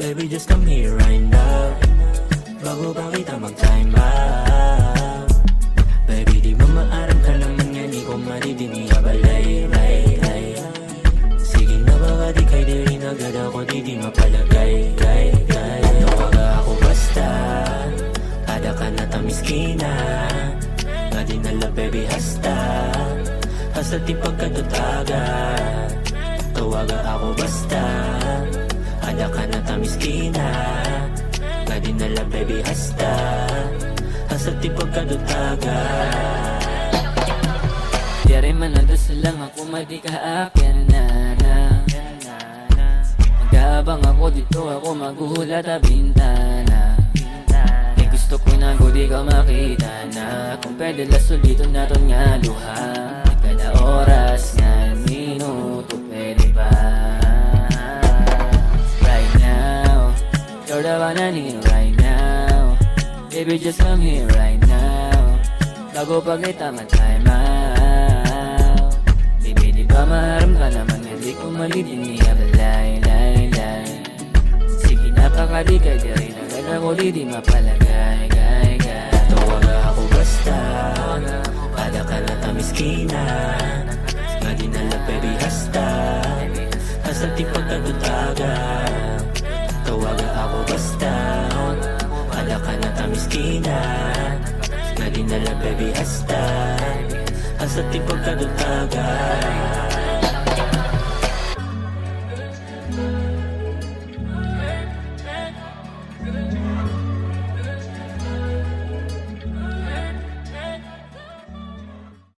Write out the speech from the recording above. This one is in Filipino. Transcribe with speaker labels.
Speaker 1: Baby, just come here right now. Bago pa kita mag-time out. Baby, di ba maaram ka naman nga, di ko maridinig balay, lay, lay. Sige na baka di kay di rin agad ako, di mapalagay, gay, gay. Tawaga ako basta, ada ka na tamiskina. Nga dinala baby hasta, hasta di pagkadutaga. Tawaga ako basta, ada ka na tamiskina. Nga dinala baby hasta, hasta di pagkadutaga.
Speaker 2: Yari man nadasal lang ako, madi ka-akin na. Maghabang ako dito, ako maghuhula ta bintana. Gusto ko na ko di ka makita na. Kung pwede laso dito naton nga luha. Kada oras nga minuto pwede ba? Right now, you're the one I need right now. Baby, just come here right now. Bago pa kita ma-time out. Baby, di ba maharam ka naman, hindi ko malidinig balay, lay, lay. Sige napakadi ka di rin agad ako di mapalagay, gay, gay.
Speaker 1: Tawaga ako basta, ada ka na tamiskina. Nga dinala baby hasta, hasta di pagkadutaga. Tawaga ako basta, ada ka na tamiskina. Nga dinala baby hasta, hasta di pagkadutaga.